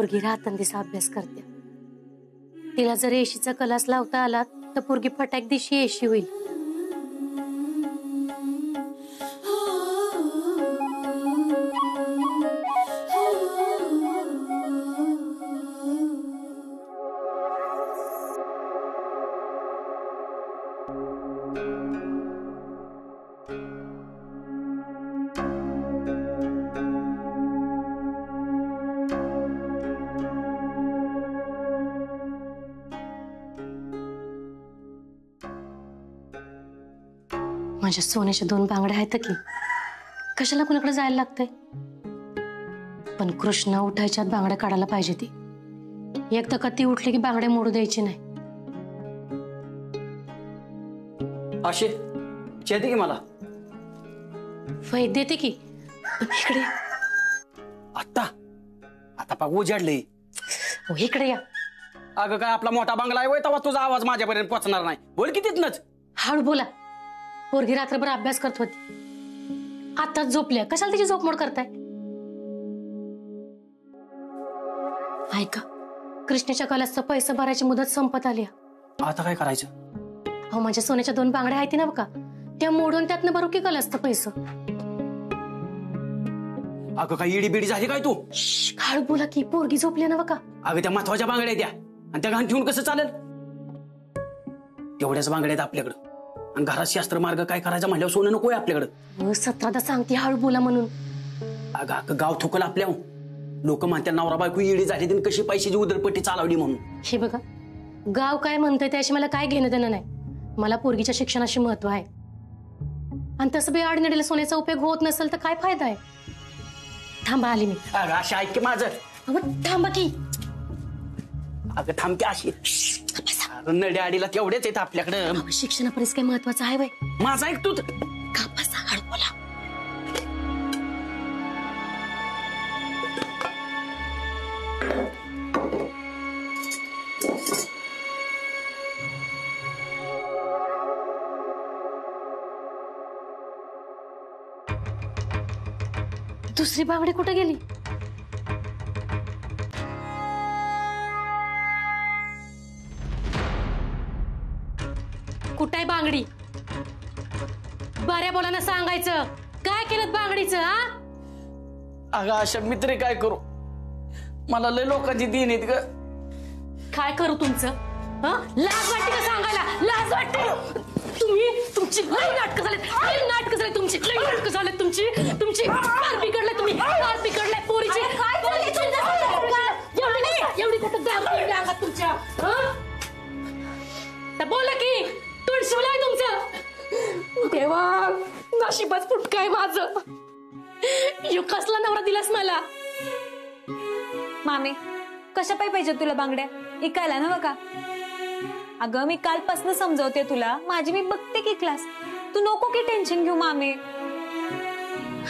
पोरगी राहताना दिसा अभ्यास करते. तिला जर एशीचा क्लास लावता आला तर पोरगी फटाक दिशी एशी होईल. माझ्या सोन्याच्या 2 बांगड्या आहेत की कशाला कुणाकडे जायला लागतंय. पण कृष्णा उठायच्यात बांगड्या काढायला पाहिजे. ती एकदा का ती उठली की बांगड्या मोडू द्यायची नाही. अशे चेते की मला वैद देते की इकडे. आता आता पाग उजाडले. हो इकडे या. अगं काय आपला मोठा बंगला आहे तेव्हा तुझा आवाज माझ्यापर्यंत पोहोचणार नाही. बोल की तिथनच. हळू बोला. पोरगी रात्रभर अभ्यास करत होती. आताच झोपल्या. कशाला तिची झोप मोड करताय. ऐका कृष्णाच्या कलासचा पैसा भरायची मुदत संपत आली. आता काय करायचं. अहो माझ्या सोन्याच्या 2 बांगड्या आहेत ना बघा त्या मोडून त्यातनं भरू की कलासचं पैसा. अगं काय इडी बिडी झाली काय तू. हळू बोला की पोरगी झोपली ना बघा. अगं त्या महत्वाच्या बांगड्या द्या आणि त्या घाण ठेवून कसं चालेल. तेवढ्याच बांगड्या आहेत आपल्याकडं आणि घरात शास्त्र मार्ग काय करायचा म्हणल्यावर सोनं नकोय आपल्याकडं. 17दा सांगते हळू बोला म्हणून. अगं अगं गाव थुकल आपल्या. लोक म्हणतात नवरा बायको इडी झाली त्यांनी कशी पैशाची उधळपट्टी चालवली म्हणून. हे बघा गाव काय म्हणतंय त्याशी मला काय घेणं देणं नाही. मला पोरगीच्या शिक्षणाशी महत्व आहे. आणि तसं बी आडनडीला सोन्याचा उपयोग होत नसेल तर काय फायदा आहे. थांबा आली मी. अगं अशी ऐक की माझं. थांबा की. अगं थांब की अशी. नड्या आडीला तेवढेच आहेत आपल्याकडं. शिक्षणापर्यंत काय महत्वाचं आहे. माझा ऐक तू. हळू बोला. दुसरी बांगडी कुठे गेली. कुठे बांगडी. बऱ्या बोलांना सांगायचं काय केलं बांगडीचं. अगं अशा मित्र काय करू. मला लय लोकांची दिन आहेत ग. काय करू तुमचं. लाज वाटते का सांगायला. लाज वाटते. तुम्ही तुमची लई नाटकं झाले. लई नाटकं झाले तुमची. लई नाटकं झाले तुमची. तुमची फार बिघडले तुम्ही. फार बिघडले पोरीची. एवढी कुठं अंगात तुमच्या. बोला की तोंड शिवलंय तुमचं. देवा नशीबच फुटकाय माझं. यो कसला नवरा दिलास मला. मामी कशा पाहिजे तुला बांगड्या. ऐकायला ना बघा. अगं मी कालपासून समजवते तुला. माझी मी बघते की क्लास. तू नको की टेन्शन घेऊ मामी.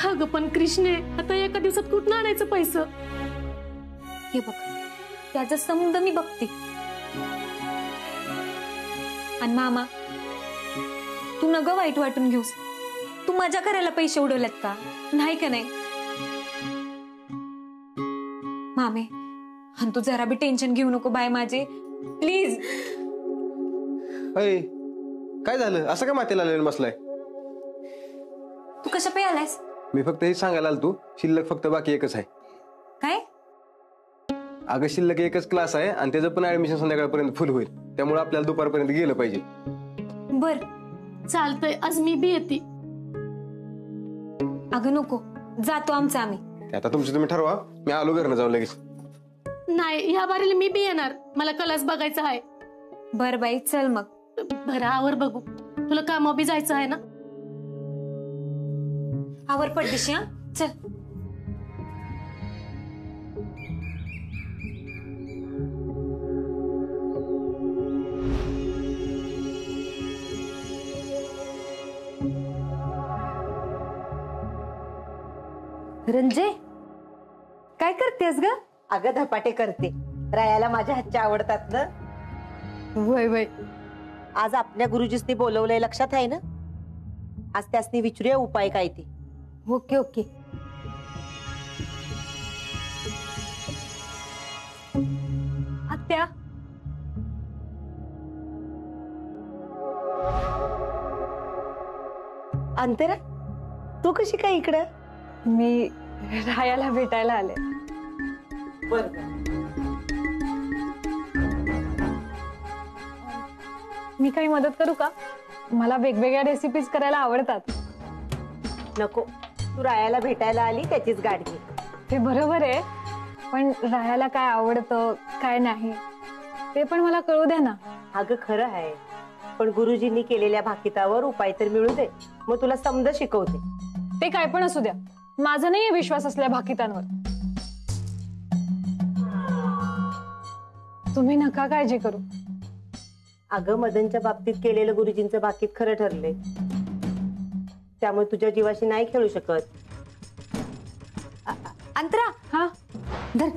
अगं पण कृष्णे आता एका दिवसात कुठं आणायचं पैसे. हे बघ त्याचं समज मी बघते. आणि मामा तू नग वाईट वाटून घेऊस. तू मजा करायला पैसे उडवल्यात का नाही का नाही. मामे आणि तू जरा बी टेन्शन घेऊ नको बाय माझे प्लीज. काय झालं असं काय मातीला आलेलं बसलाय. तू कशा पे आलायस. मी फक्त हे सांगायला आलो तू शिल्लक फक्त बाकी एकच आहे. काय. अगं शिल्लक एकच क्लास आहे आणि त्याचं पण ऍडमिशन संध्याकाळपर्यंत फुल होईल. त्यामुळे आपल्याला दुपारपर्यंत गेलं पाहिजे. बर चालतंय आज मी बी येते. अगं नको जातो आमचं आम्ही. आता तुमचं तुम्ही ठरवा. मी आलो घरनं जाऊन लगेच. नाही ह्या बारीला मी बी येणार. मला कलास बघायचा आहे. बर बाई चल मग. बरं आवर बघू. तुला कामावर बी जायचं आहे ना. आवर पडदिशी. हा चल. रंजे काय करतेस ग. अगं धपाटे करते. रायाला माझ्या हातचे आवडतात ना. वय वय. आज आपल्या गुरुजीसनी बोलवलंय लक्षात आहे ना. आज त्यासनी विचारूया उपाय काय ते. Okay okay. आत्या अंतरा तू कशी काय इकडं? मी रायाला भेटायला आले. मी काही मदत करू का? मला वेगवेगळ्या रेसिपीज करायला आवडतात. नको, तू रायाला भेटायला आली त्याचीच गाठ घे. ते बरोबर आहे, पण रायाला काय आवडतं काय नाही ते पण मला कळू द्या ना. अगं खरं आहे, पण गुरुजींनी केलेल्या भाकितावर उपाय तर मिळू दे, मग तुला समज शिकवते. ते काय पण असू द्या, माझा नाहीये विश्वास असल्या भाकितांवर. तुम्ही नका काळजी करू. अगं मदनच्या बाबतीत केलेलं गुरुजींचं भाकीत खरं ठरले, त्यामुळे तुझ्या जीवाशी नाही खेळू शकत. अंतरा हा धर,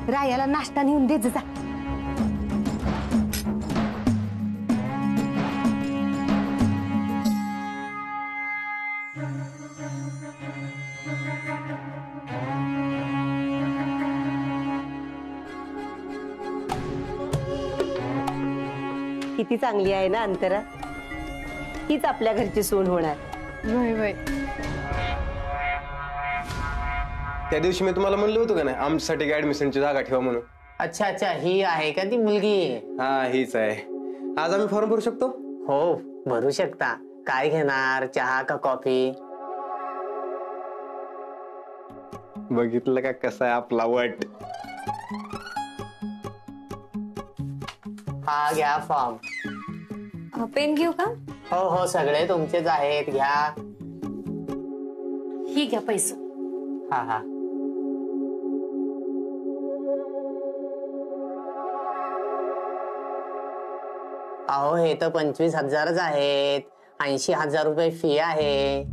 रायाला नाश्ता नेऊन दे जा. किती चांगली आहे ना अंतरा, हीच आपल्या घरची सून होणार. वय वय. त्या दिवशी मी तुम्हाला म्हणलं होतं का नाही आमच्यासाठी ऍडमिशनची जागा ठेवा म्हणून. अच्छा अच्छा, ही आहे का ती मुलगी? हा हीच आहे. आज आम्ही फॉर्म भरू शकतो? हो भरू शकता. काय घेणार, चहा का कॉफी? बघितलं का कसा आहे आपला वट. हा घ्या फॉर्म. पेन घेऊ का? हो हो सगळे तुमचेच आहेत, घ्या. ही घ्या पैसे. हा हा. अहो हे तर 25,000च आहेत. 80,000 रुपये फी आहे.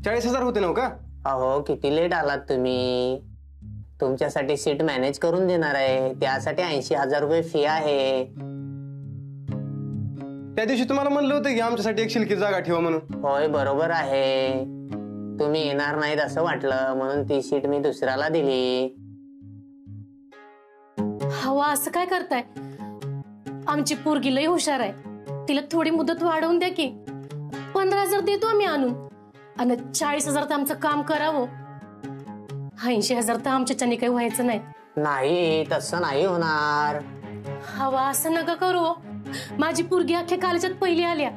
40,000 होते ना का? अहो किती लेट आलात तुम्ही. तुमच्यासाठी सीट मॅनेज करून देणार आहे, त्यासाठी 80,000 रुपये फी आहे. त्या दिवशी तुम्हाला म्हणलं होतं की आमच्यासाठी एक शिल्की जागा ठेवा म्हणून. होय बरोबर आहे. तुम्ही येणार नाहीत असं वाटलं म्हणून ती सीट मी दुसऱ्याला दिली. हवा असं काय करताय? आमची पोरगी लई हुशार आहे, तिला थोडी मुदत वाढवून द्या की. 15,000 देतो आम्ही आणून, आणि 40,000 तर आमचं काम करावं. 80,000 तर आमच्याच्याने काही व्हायचं नाही. नाही तसं नाही होणार. हवा असं नका करू. माझी पोरगी अख्ख्या कॉलेजात पहिली आल्या,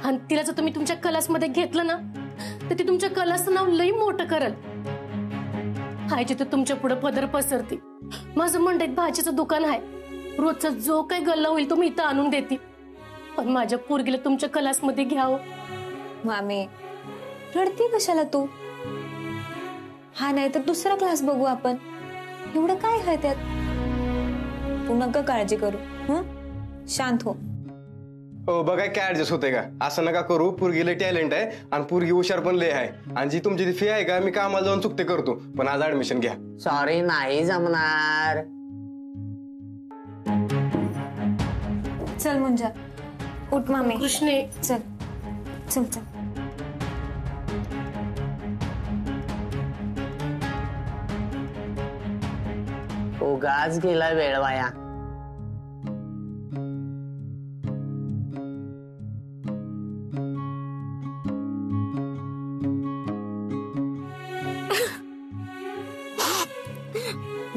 आणि तिला जर तुम्ही तुमच्या क्लासमध्ये घेतलं ना तर ती तुमच्या क्लासचं नाव लई मोठं करल. हायची तर तुमच्या पुढे पदर पसरते. माझं मंडईत भाजीचं दुकान आहे, रोजचा जो काही गल्ला होईल तो मी इथं आणून देते. पण माझ्या पोरगीला तुमच्या क्लासमध्ये घ्यावं. मामी रडती कशाला तू? हा नाही तर दुसरा क्लास बघू आपण. एवढं काय आहे त्यात? तू नका काळजी करू. शांत हो. हो बघा काय ऍडजस्ट होते का. असं नका करू. पोरगीला टॅलेंट आहे आणि पोरगी हुशार पण लय आहे. आणि जी तुमची फी आहे का मी कामाला जाऊन चुकते करतो, पण आज ऍडमिशन घ्या. सॉरी नाही जमणार. चल मुंजा उठ मामी. कृष्णे चल चल चल. उगाच गेला वेळ वाया.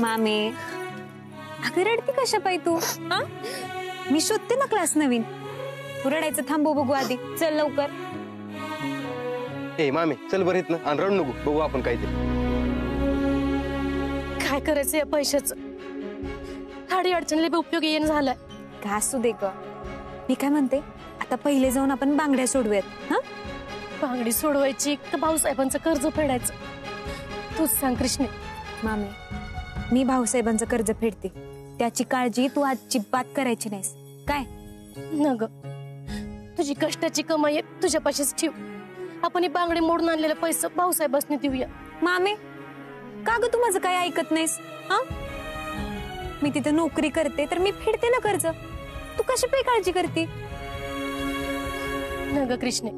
मामी अगं रडती कशा पायी तू? हा मी शोधते ना क्लास नवीन. तू रडायचं थांबव बघू आधी. चल लवकर. ए मामी चल बरं येत ना, आणि रड नको. बघू आपण काहीतरी. काय करायचं या पैशाचं? हाडी अडचणीला उपयोग येणं झालाय. का असू दे ग. मी काय म्हणते, आता पहिले जाऊन आपण बांगड्या सोडूयात. हा बांगडी सोडवायची का भाऊसाहेबांचं कर्ज फेडायचं? तूच सांग कृष्णे. मामी मी भाऊसाहेबांचं कर्ज फेडते, त्याची काळजी तू अजिबात करायची नाहीस काय? न ग, तुझी कष्टाची कमाई आहे, तुझ्यापाशीच ठेव. आपण हे बांगडी मोडून आणलेले पैसे भाऊसाहेबांनी देऊया. मामी का ग तू माझं काय ऐकत नाहीस? हा मी तिथे नोकरी करते तर मी फेडते ना कर्ज. तू कशी पे काळजी करते? न ग कृष्णे,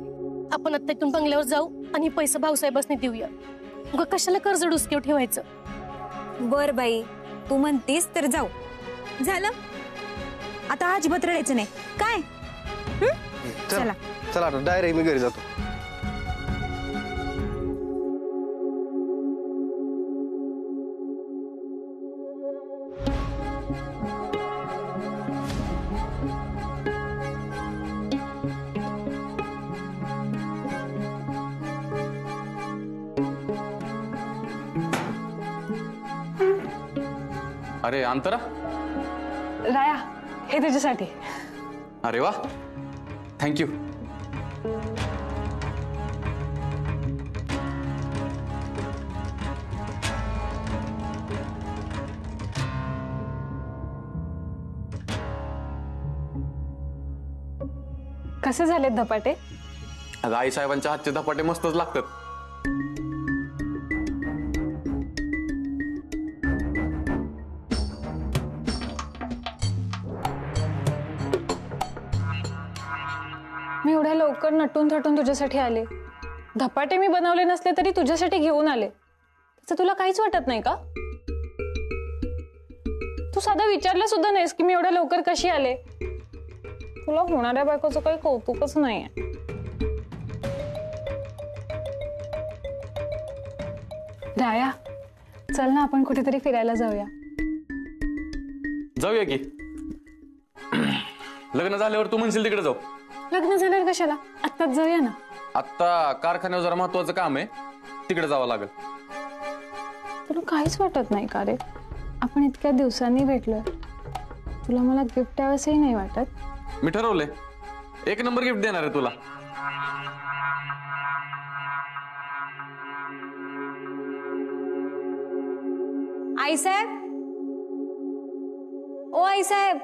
आपण आता इथून बंगल्यावर जाऊ आणि पैसे भाऊसाहेबांनी देऊया. उगा कशाला कर्ज डुसकेव ठेवायचं? बर बाई तू म्हणतीस तर जाऊ, झालं आता अजिबात रडायचं नाही काय. चला चला आता डायरेक्ट मी घरी जातो. अरे अंतरा, राया हे तुझ्यासाठी. अरे वा, थँक्यू. कसे झालेत धपाटे? अगं आई साहेबांच्या हातचे धपाटे मस्तच लागतात. मी एवढ्या लवकर नटून थटून तुझ्यासाठी आले. धपाटे मी बनवले नसले तरी तुझ्यासाठी घेऊन आले. त्याचं तुला काहीच वाटत नाही का? तू साधा विचारलं सुद्धा नाहीस की मी एवढ्या लवकर कशी आले. तुला होणाऱ्या बायकोचं काही कौतुकच नाहीये. राया चल ना आपण कुठेतरी फिरायला जाऊया. जाऊया की. लग्न झाल्यावर तू म्हणशील तिकडे जाऊ. लग्न झाल्यावर कशाला, आत्ताच जाऊया ना. आता कारखान्यावर जरा महत्वाचं काम आहे, तिकडे जावं लागेल. तुला काहीच वाटत नाही का रे? आपण इतक्या दिवसांनी भेटलोय, तुला मला गिफ्ट द्यावंसही नाही वाटत? मी ठरवलंय, 1 नंबर गिफ्ट देणार आहे तुला. आई साहेब, ओ आई साहेब.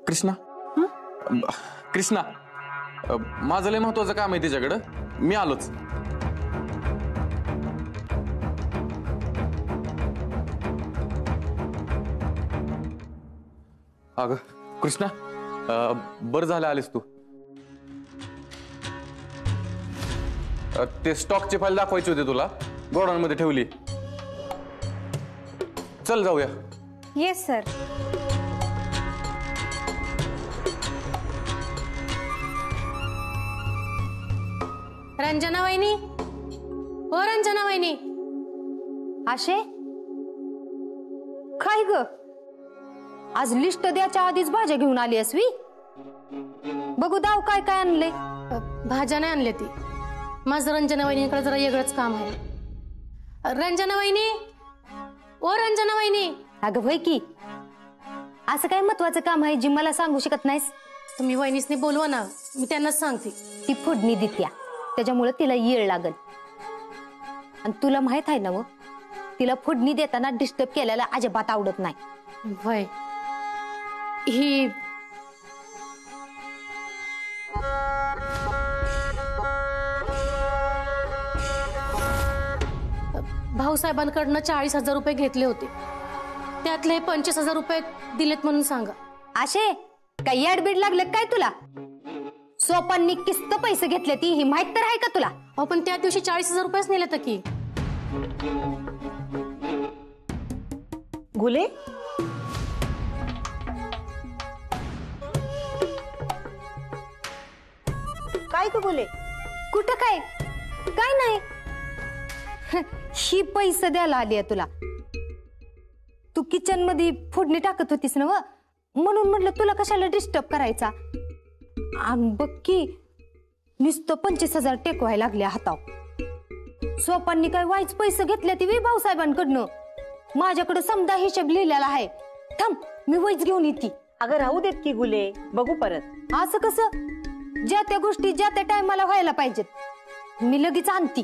कृष्णा, कृष्णा, माझं लय महत्वाचं काम आहे तिच्याकडं, मी आलोच. अगं कृष्णा, बरं झालं आलीस तू. ते स्टॉकची फाईल दाखवायची होती तुला, गोडाऊन मध्ये ठेवली. चल जाऊया. Yes sir. रंजना वहिनी, हो रंजना वहिनी. आशे काय ग, आज लिस्ट द्यायच्या आधीच भाज्या घेऊन आली असवी. बघू दाव काय काय आणले. भाज्या नाही आणले ती, माझं रंजना वहिनीकडे जरा वेगळंच काम आहे. रंजना वहिनी, ओ रंजना वहिनी. अगं होय की, असं काय महत्वाचं काम आहे जी मला सांगू शकत नाहीस? तुम्ही वहिनीसनी बोलवा ना, मी त्यांनाच सांगते. ती फोडणी देत्या, त्याच्यामुळे तिला येळ लागल. आणि तुला माहित आहे ना मग, तिला फोडणी देताना डिस्टर्ब केल्याला अजिबात आवडत नाही. वय ही भाऊसाहेबांकडनं 40,000 रुपये घेतले होते, त्यातले 25,000 रुपये दिलेत म्हणून सांगा. आशे काही ऍडबिड लागलं काय तुला? सोपांनी किस्त पैसे घेतले ती ही माहित तर आहे का तुला? हो पण त्या दिवशी 40,000 रुपयेच नेले तर की. गुले, काय ग गुले? कुठं काय काय नाही. ही पैसे द्यायला आली आहे तुला. तू किचन मध्ये फोडणी टाकत होतीस ना व, म्हणून म्हटलं तुला कशाला डिस्टर्ब करायचा. आणि बघ की नुसतं 25,000 टेकवायला लागल्या हाताव. सोपांनी काय वाईच पैसे घेतले ती वे भाऊसाहेबांकडनं. माझ्याकडे समजा हिशेब लिहिलेला आहे. थांब मी वैच घेऊन येते. अगं राहू देत की गुले, बघू परत. असं कसं? ज्या त्या गोष्टी ज्या त्या टायमाला व्हायला पाहिजेत. मी लगेच आणती.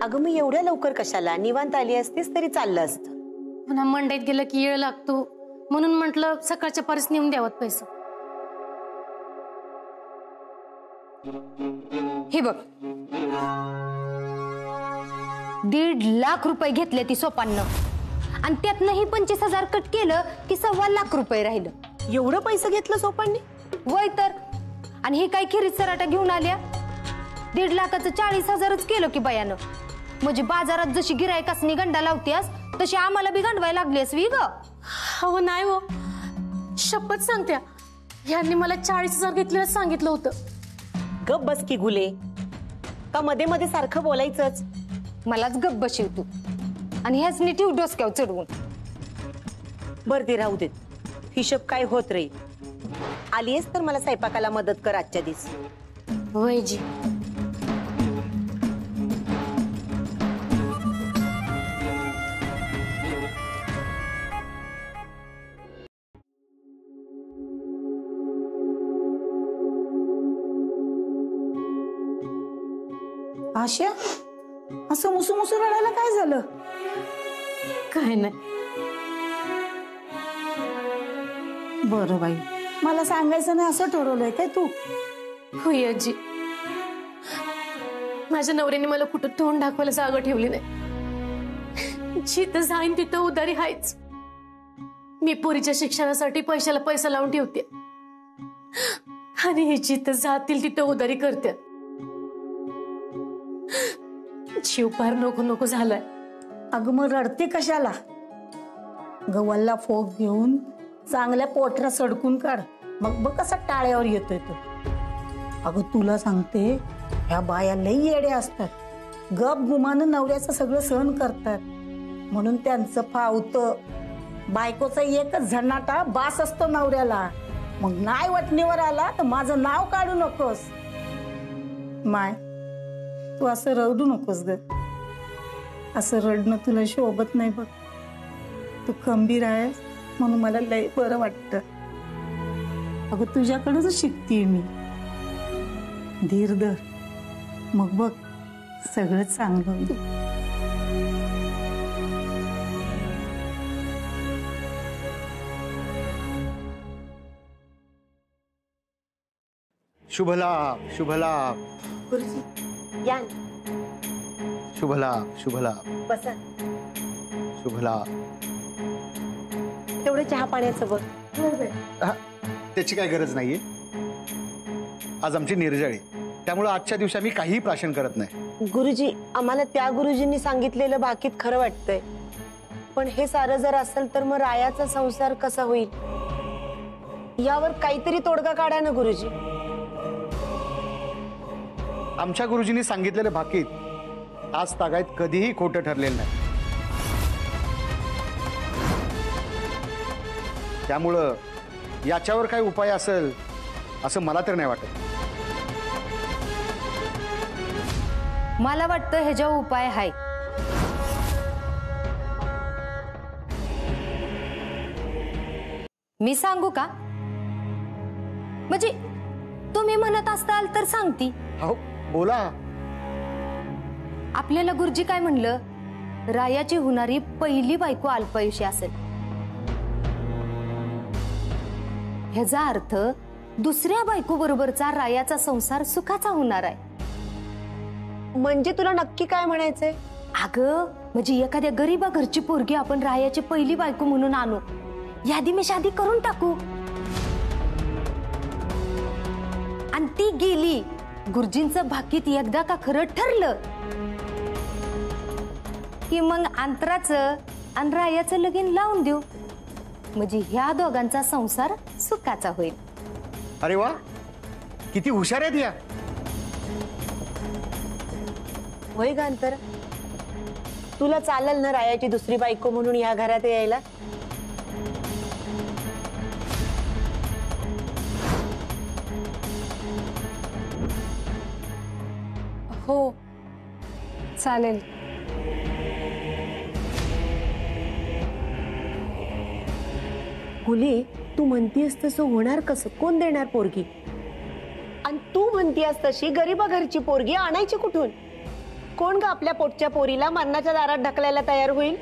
अगं मी एवढ्या लवकर कशाला, निवांत आली असतीस तरी चाललं असतं. पुन्हा मंडईत गेलं की येळ लागतो, म्हणून म्हटलं सकाळच्या पारीस नेऊन द्यावत पैसे. हे बघ, 1.5 लाख रुपये घेतले ती सोपांना, आणि त्यातनंही 25,000 कट केलं की 1.25 लाख रुपये राहिलं. एवढं पैसे घेतलं सोपांनी? वय तर. आणि हे काय खिरीत सराटा घेऊन आल्या. 1.5 लाखाचं 40,000च केलं की बयानं. म्हणजे बाजारात जशी गिरायकासनी गंडा लावतेस तशी आम्हाला बी गंडवायला लागलीस वी ग. हो नाही हो, शपथ सांगत्या, यांनी मला 40,000 घेतलेलं सांगितलं होतं. गप बस की गुले, का मध्ये मध्ये सारखं बोलायचंच. मलाच गप्प बशीव तू आणि ह्याच ठेव डोसक्यावर चढवून. बर ते राहू देत, हिशोब काय होत राहील. आलीयस तर मला स्वयंपाकाला मदत कर आजच्या दिवस. वैजी आशा, असं मुसू मुसू रडायला काय झालं? काय नाही. बरं बाई, मला सांगायचं नाही असं ठरवलंय काय तू? होय आजी, माझ्या नवऱ्याने मला कुठं तोंड दाखवायला जागा ठेवली नाही. जिथं जाईन तिथं उधारी हायच. मी पोरीच्या शिक्षणासाठी पैशाला पैसा लावून ठेवते आणि हे जिथं जातील तिथं उधारी करते. जीव फार नको नको झालाय. अगं मग रडते कशाला? गवल्ला फोक घेऊन चांगल्या पोटऱ्या सडकून काढ, मग बघ कसा टाळ्यावर येतोय तो. अगं तुला सांगते, ह्या बाया लई येडे असतात. गप गुमानं नवऱ्याचं सगळं सहन करतात म्हणून त्यांचं फावतं. बायकोचा एकच झणाटा बास असतो नवऱ्याला. मग नाही वटणीवर आला तर माझं नाव काढू नकोस. माय, तू असं रडू नकोस ग. असं रडणं तुला शोभत नाही बघ. तू खंबीर आहेस म्हणून मला लय बरं वाटतं. अगं तुझ्याकडूनच शिकतीये मी. धीर धर, मग बघ सगळं चांगलं होईल. शुभलाभ शुभलाभ गुरुजी या, शुभलाभ शुभलाभ बसा. शुभलाभ. तेवढं चहा पाण्याचं बघ. हा, त्याची काय गरज नाहीये. आज आमची निर्जळी, त्यामुळे आजच्या दिवशी आम्ही काहीही प्राशन करत नाही. गुरुजी, आम्हाला त्या गुरुजींनी सांगितलेलं बाकीत खरं वाटतंय, पण हे सारं जर असेल तर मग रायाचा संसार कसा होईल? यावर काहीतरी तोडगा काढा ना गुरुजी. आमच्या गुरुजींनी सांगितलेलं भाकीत आज तागायत कधीही खोटं ठरलेलं नाही. त्यामुळं याच्यावर काही उपाय असेल असं मला तर नाही वाटत. मला वाटतं ह्याच्यावर उपाय आहे. मी सांगू का? म्हणजे तुम्ही म्हणत असताल तर सांगती. हो बोला. आपल्याला गुरुजी काय म्हणलं? रायाची होणारी पहिली बायको अल्पायुषी असेल. ह्याचा अर्थ दुसऱ्या बायको बरोबरचा रायाचा संसार सुखाचा होणार आहे. म्हणजे तुला नक्की काय म्हणायचंय? अगं म्हणजे एखाद्या गरीबा घरची पोरगी आपण रायाची पहिली बायको म्हणून आणू, यादी मी शादी करून टाकू आणि ती गेली. गुरुजींचं भाकीत एकदा का खरं ठरलं की मग अंतराचं आणि रायाचं लगीन लावून देऊ. म्हणजे ह्या दोघांचा संसार सुखाचा होईल. अरे वा, किती हुशार आहेत या. होय ग अंतर, तुला चालेल ना रायाची दुसरी बायको म्हणून या घरात यायला? हो चालेल. गुले, तू म्हणतीयस तसं होणार कसं? कोण देणार पोरगी? आणि तू म्हणतीयस तशी गरीबा घरची पोरगी आणायची कुठून? कोण ग आपल्या पोटच्या पोरीला मरणाच्या दारात ढकलायला तयार होईल?